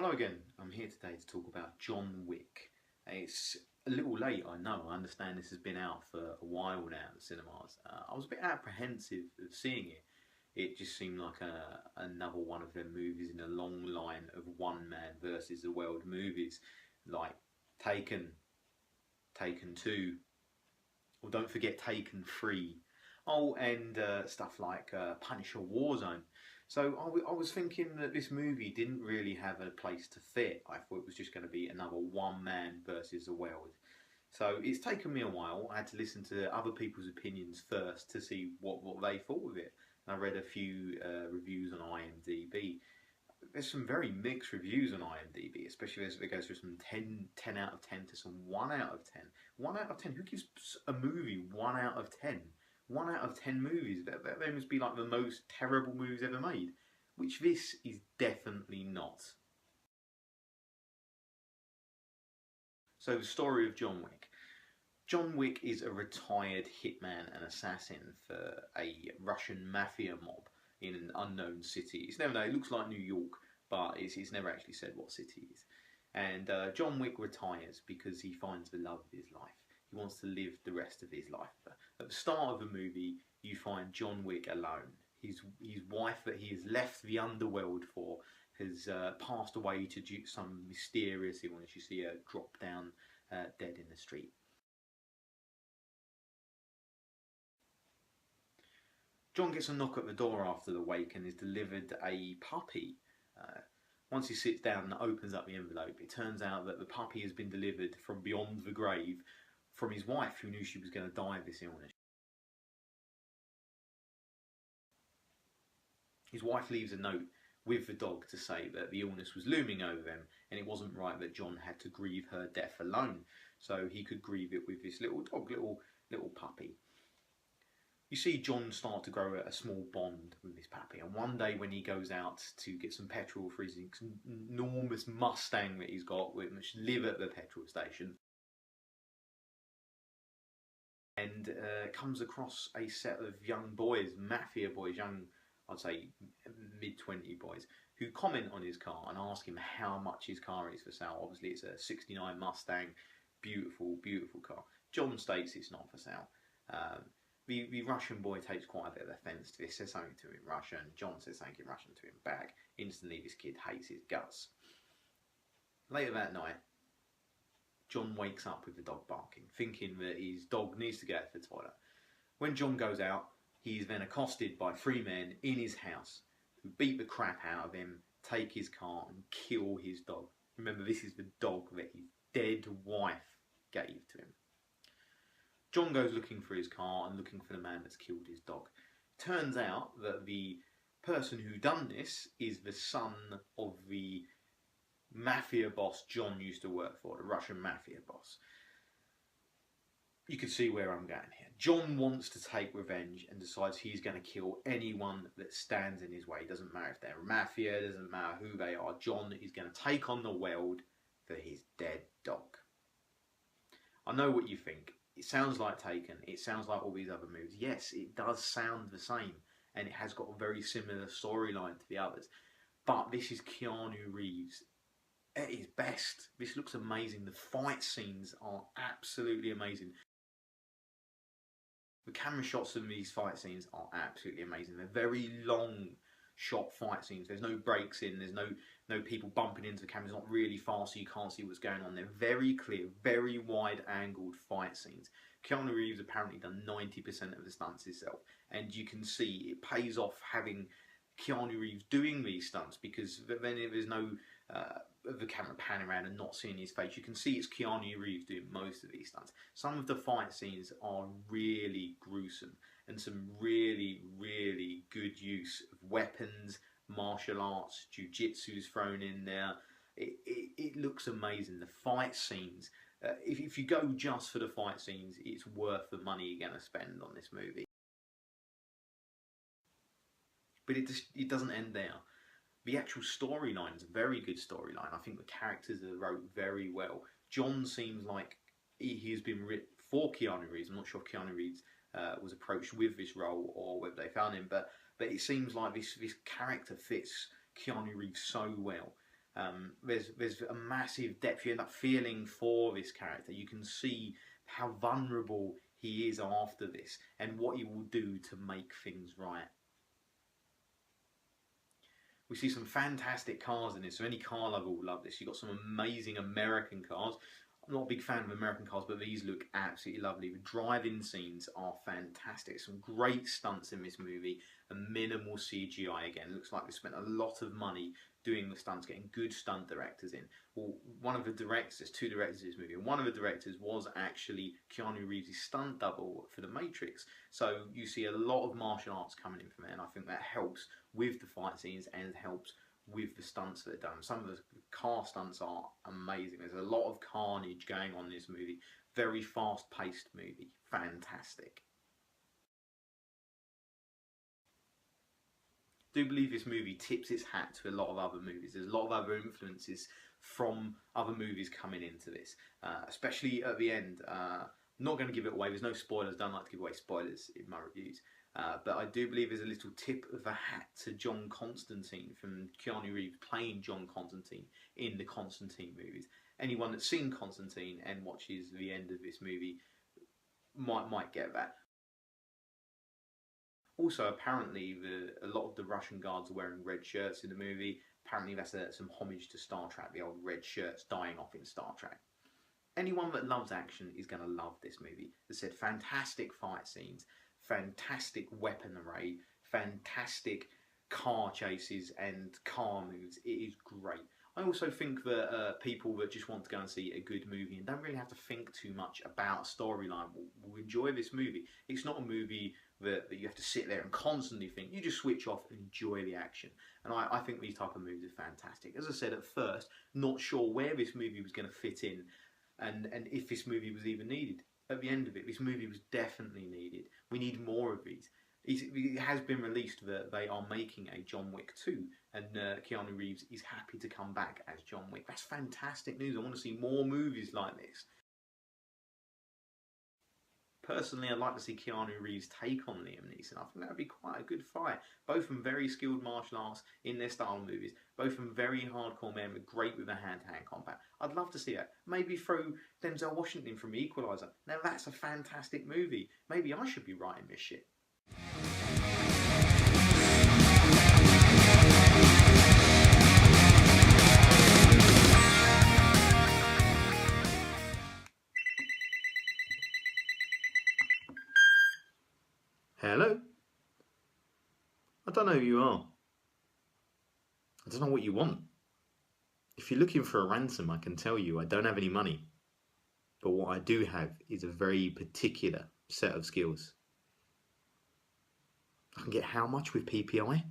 Hello again, I'm here today to talk about John Wick. It's a little late, I know, I understand this has been out for a while now at the cinemas. I was a bit apprehensive of seeing it. It just seemed like another one of them movies in a long line of one man versus the world movies, like Taken, Taken 2, or don't forget Taken 3, and stuff like Punisher Warzone. So I was thinking that this movie didn't really have a place to fit. I thought it was just going to be another one man versus the world. So it's taken me a while. I had to listen to other people's opinions first to see what they thought of it. And I read a few reviews on IMDb. There's some very mixed reviews on IMDb, especially as it goes from some 10 out of 10 to some 1 out of 10. 1 out of 10? Who gives a movie 1 out of 10? 1 out of 10 movies, they must be like the most terrible movies ever made, which this is definitely not. So the story of John Wick. John Wick is a retired hitman and assassin for a Russian mafia mob in an unknown city. It's never known, it looks like New York, but it's never actually said what city it is. And John Wick retires because he finds the love of his life. He wants to live the rest of his life. At the start of the movie, you find John Wick alone. His wife that he has left the underworld for has passed away to some mysterious illness. You see her drop down dead in the street. John gets a knock at the door after the wake and is delivered a puppy. Once he sits down and opens up the envelope, it turns out that the puppy has been delivered from beyond the grave from his wife, who knew she was going to die of this illness. His wife leaves a note with the dog to say that the illness was looming over them and it wasn't right that John had to grieve her death alone, so he could grieve it with this little dog, little puppy. You see John start to grow a small bond with this puppy, and one day when he goes out to get some petrol for his enormous Mustang that he's got, which live at the petrol station, and comes across a set of young boys, mafia boys, young, I'd say mid-20 boys, who comment on his car and ask him how much his car is for sale. Obviously it's a '69 Mustang, beautiful, beautiful car. John states it's not for sale. The Russian boy takes quite a bit of offence to this, says something to him in Russian, John says something in Russian to him back. Instantly this kid hates his guts. Later that night, John wakes up with the dog barking, thinking that his dog needs to get to the toilet. When John goes out, he is then accosted by 3 men in his house who beat the crap out of him, take his car and kill his dog. Remember, this is the dog that his dead wife gave to him. John goes looking for his car and looking for the man that's killed his dog. Turns out that the person who done this is the son of the mafia boss John used to work for, the Russian mafia boss. You can see where I'm going here. John wants to take revenge and decides he's going to kill anyone that stands in his way. It doesn't matter if they're mafia, it doesn't matter who they are. John is going to take on the world for his dead dog. I know what you think. It sounds like Taken. It sounds like all these other movies. Yes, it does sound the same, and it has got a very similar storyline to the others. But this is Keanu Reeves at his best. This looks amazing. The fight scenes are absolutely amazing. The camera shots of these fight scenes are absolutely amazing. They're very long shot fight scenes. There's no breaks in. There's no people bumping into the camera. It's not really fast, so you can't see what's going on. They're very clear, very wide-angled fight scenes. Keanu Reeves apparently done 90% of the stunts himself, and you can see it pays off having Keanu Reeves doing these stunts, because then there's no the camera panning around and not seeing his face. You can see it's Keanu Reeves doing most of these stunts. Some of the fight scenes are really gruesome, and some really, really good use of weapons, martial arts, jiu-jitsu is thrown in there. It looks amazing. The fight scenes, if you go just for the fight scenes, it's worth the money you're going to spend on this movie. But it doesn't end there. The actual storyline is a very good storyline. I think the characters are wrote very well. John seems like he has been written for Keanu Reeves. I'm not sure if Keanu Reeves was approached with this role or whether they found him, but it seems like this character fits Keanu Reeves so well. There's a massive depth. You end up feeling for this character. You can see how vulnerable he is after this and what he will do to make things right. We see some fantastic cars in this, so any car lover will love this. You've got some amazing American cars. I'm not a big fan of American cars, but these look absolutely lovely. The driving scenes are fantastic. Some great stunts in this movie and minimal CGI again. It looks like they spent a lot of money doing the stunts, getting good stunt directors in. Well, one of the directors, there's two directors in this movie, and one of the directors was actually Keanu Reeves' stunt double for The Matrix. So you see a lot of martial arts coming in from it, and I think that helps with the fight scenes and helps with the stunts that are done. Some of the car stunts are amazing. There's a lot of carnage going on in this movie. Very fast-paced movie. Fantastic. I do believe this movie tips its hat to a lot of other movies. There's a lot of other influences from other movies coming into this, especially at the end. Not going to give it away. There's no spoilers. Don't like to give away spoilers in my reviews. But I do believe there's a little tip of the hat to John Constantine from Keanu Reeves playing John Constantine in the Constantine movies. Anyone that's seen Constantine and watches the end of this movie might get that. Also, apparently, a lot of the Russian guards are wearing red shirts in the movie. Apparently, that's some homage to Star Trek, the old red shirts dying off in Star Trek. Anyone that loves action is going to love this movie. As I said, fantastic fight scenes, fantastic weapon array, fantastic car chases and car moves. It is great. I also think that people that just want to go and see a good movie and don't really have to think too much about a storyline will enjoy this movie. It's not a movie that you have to sit there and constantly think. You just switch off and enjoy the action. And I think these type of movies are fantastic. As I said at first, not sure where this movie was going to fit in and if this movie was even needed. At the end of it, this movie was definitely needed. We need more of these. It has been released that they are making a John Wick 2 and Keanu Reeves is happy to come back as John Wick. That's fantastic news. I want to see more movies like this. Personally, I'd like to see Keanu Reeves take on Liam Neeson. I think that would be quite a good fight. Both of them very skilled martial arts in their style of movies. Both of them very hardcore men, but great with a hand-to-hand combat. I'd love to see that. Maybe throw Denzel Washington from The Equalizer. Now that's a fantastic movie. Maybe I should be writing this shit. Hello? I don't know who you are. I don't know what you want. If you're looking for a ransom, I can tell you I don't have any money. But what I do have is a very particular set of skills. I can get how much with PPI?